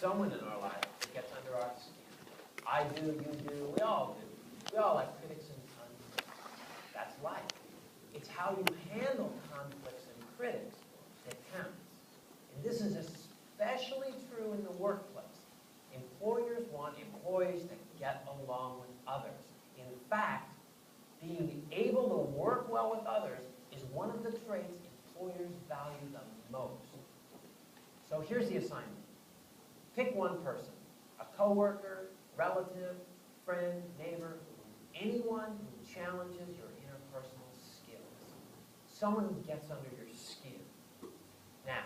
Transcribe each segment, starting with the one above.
someone in our life that gets under our skin. I do, you do, we all do. We all have critics and conflicts. That's life. It's how you handle conflicts and critics that counts. And this is especially true in the workplace. Employers want employees to get along with others. In fact, being able to work well with others is one of the traits employers value the most. So here's the assignment. Pick one person, a coworker, relative, friend, neighbor, anyone who challenges your interpersonal skills. Someone who gets under your skin. Now,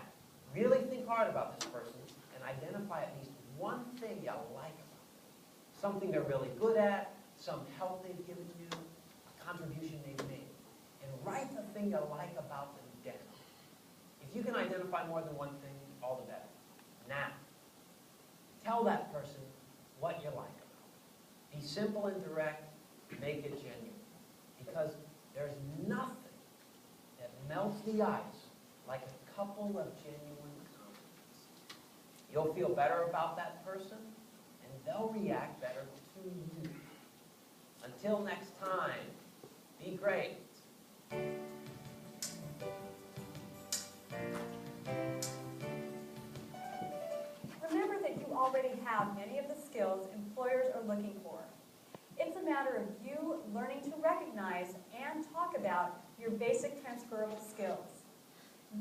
really think hard about this person and identify at least one thing you like about them. Something they're really good at, some help they've given you, a contribution they've made. And write the thing you like about them down. If you can identify more than one thing, all the better. Now, tell that person what you like about them. Be simple and direct, make it genuine. Because there's nothing that melts the ice like a couple of genuine compliments. You'll feel better about that person, and they'll react better to you. Until next time, be great. Remember that you already have many of the skills employers are looking for. It's a matter of you learning to recognize and talk about your basic transferable skills.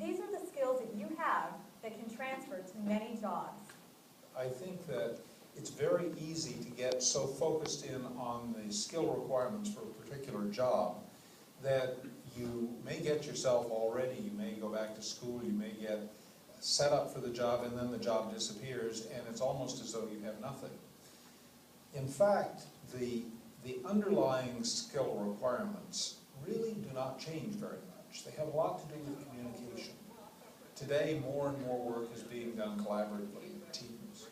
These are the skills that you have that can transfer to many jobs. I think that it's very easy to get so focused in on the skill requirements for a particular job that you may get yourself already, you may go back to school, you may get set up for the job, and then the job disappears, and it's almost as though you have nothing. In fact, the underlying skill requirements really do not change very much. They have a lot to do with communication. Today, more and more work is being done collaboratively in teams.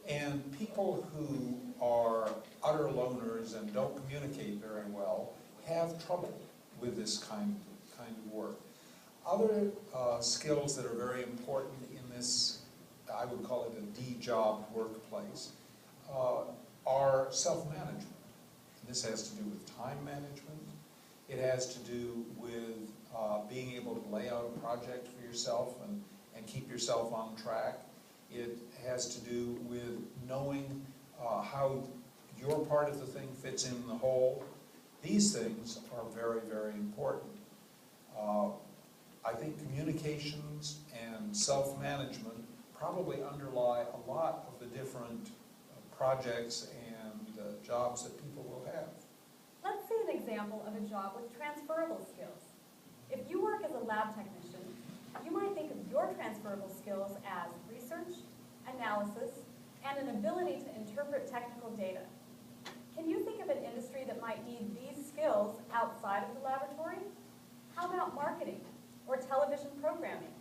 And people who are utter loners and don't communicate very well have trouble with this kind of work. Other skills that are very important in this, I would call it a D-job workplace, are self-management. This has to do with time management. It has to do with being able to lay out a project for yourself and keep yourself on track. It has to do with knowing how your part of the thing fits in the whole. These things are very, very important. I think communications and self-management probably underlie a lot of the different projects and jobs that people will have. Let's see an example of a job with transferable skills. If you work as a lab technician, you might think of your transferable skills as research, analysis, and an ability to interpret technical data. Can you think of an industry that might need these skills outside of the laboratory? How about marketing or television programming?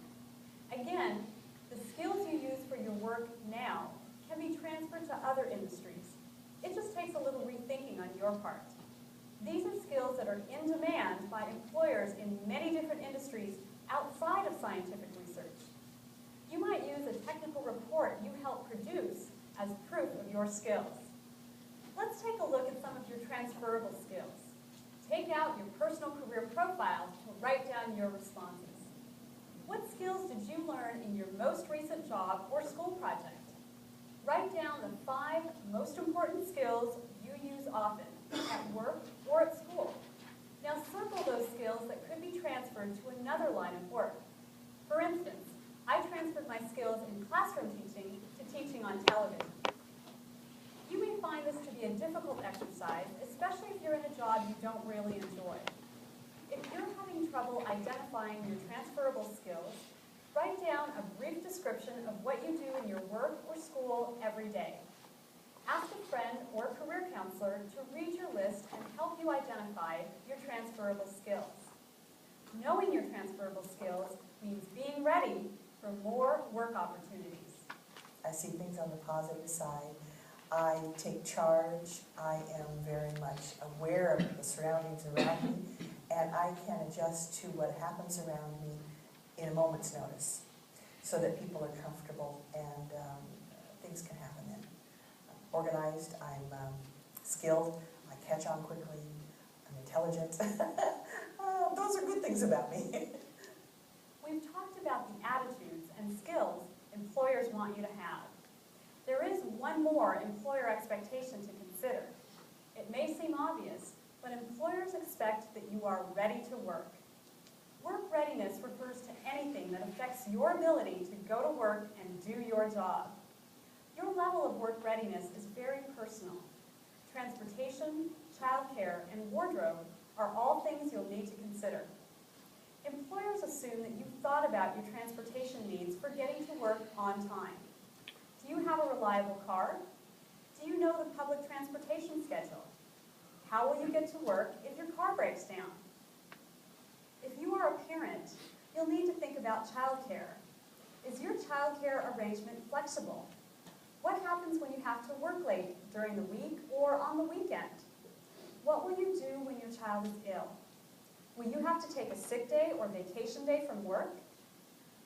Again, the skills you use for your work now can be transferred to other industries. It just takes a little rethinking on your part. These are skills that are in demand by employers in many different industries outside of scientific research. You might use a technical report you helped produce as proof of your skills. Let's take a look at some of your transferable skills. Take out your personal career profile to write down your responses. What skills did you learn in your most recent job or school project? Write down the 5 most important skills you use often at work or at school. Now circle those skills that could be transferred to another line of work. For instance, I transferred my skills in classroom teaching to teaching on television. You may find this to be a difficult exercise, especially if you're in a job you don't really enjoy. If you're having trouble identifying your transferable skills, write down a brief description of what you do in your work or school every day. Ask a friend or career counselor to read your list and help you identify your transferable skills. Knowing your transferable skills means being ready for more work opportunities. I see things on the positive side. I take charge. I am very much aware of the surroundings around me, and I can adjust to what happens around me in a moment's notice so that people are comfortable and things things can happen then. I'm organized, I'm skilled, I catch on quickly, I'm intelligent. Those are good things about me. We've talked about the attitudes and skills employers want you to have. There is one more employer expectation to consider. It may seem obvious, but employers expect that you are ready to work. Work readiness refers to anything that affects your ability to go to work and do your job. Your level of work readiness is very personal. Transportation, childcare, and wardrobe are all things you'll need to consider. Employers assume that you've thought about your transportation needs for getting to work on time. Do you have a reliable car? Do you know the public transportation schedule? How will you get to work if your car breaks down? If you are a parent, you'll need to think about childcare. Is your childcare arrangement flexible? What happens when you have to work late during the week or on the weekend? What will you do when your child is ill? Will you have to take a sick day or vacation day from work?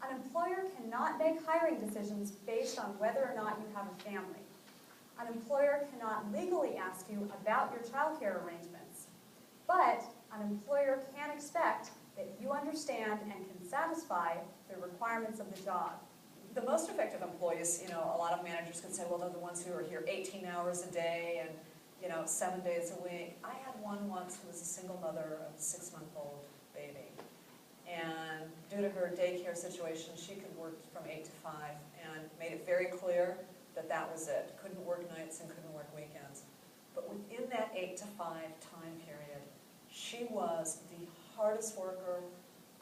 An employer cannot make hiring decisions based on whether or not you have a family. An employer cannot legally ask you about your childcare arrangements, but an employer can expect that you understand and can satisfy the requirements of the job. The most effective employees, a lot of managers can say, well, they're the ones who are here 18 hours a day and 7 days a week. I had one once who was a single mother of a 6-month-old baby. And due to her daycare situation, she could work from 8 to 5 and made it very clear that that was it. Couldn't work nights and couldn't work weekends. But within that 8 to 5 time period, she was the hardest worker,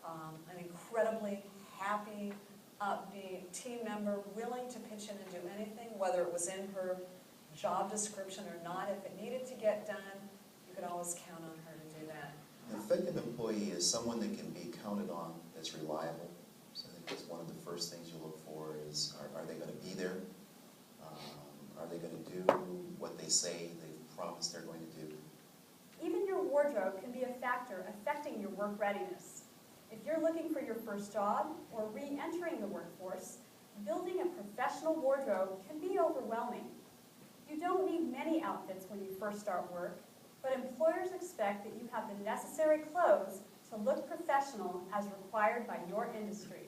an incredibly happy, upbeat team member, willing to pitch in and do anything, whether it was in her job description or not. If it needed to get done, you could always count on her to do that. An effective employee is someone that can be counted on, that's reliable. So I think that's one of the first things you look for is, are they going to be there? Are they going to do what they say they've promised they're going to do? Even your wardrobe can be a factor affecting your work readiness. If you're looking for your first job or re-entering the workforce, building a professional wardrobe can be overwhelming. You don't need many outfits when you first start work, but employers expect that you have the necessary clothes to look professional as required by your industry.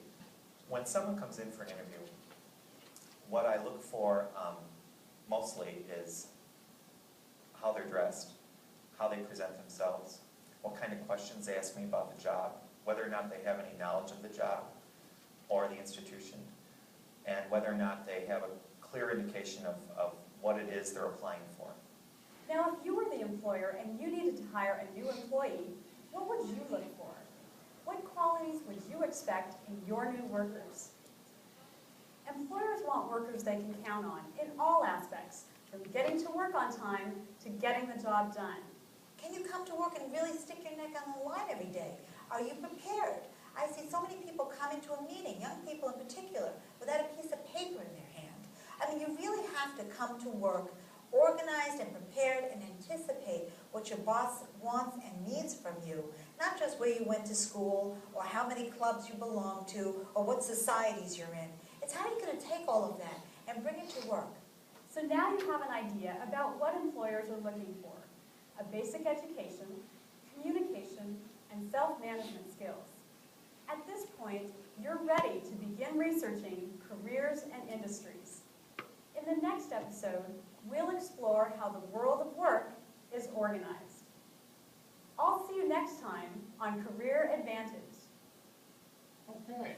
When someone comes in for an interview, what I look for mostly is how they're dressed, how they present themselves, what kind of questions they ask me about the job, whether or not they have any knowledge of the job or the institution, and whether or not they have a clear indication of what it is they're applying for. Now, if you were the employer and you needed to hire a new employee, what would you look for? What qualities would you expect in your new workers? Employers want workers they can count on in all aspects, from getting to work on time to getting the job done. Can you come to work and really stick your neck on the line every day? Are you prepared? I see so many people come into a meeting, young people in particular, without a piece of paper in their hand. I mean, you really have to come to work organized and prepared and anticipate what your boss wants and needs from you, not just where you went to school or how many clubs you belong to or what societies you're in. It's how you're going to take all of that and bring it to work. So now you have an idea about what employers are looking for: a basic education, communication, and self-management skills. At this point, you're ready to begin researching careers and industries. In the next episode, we'll explore how the world of work is organized. I'll see you next time on Career Advantage. Okay.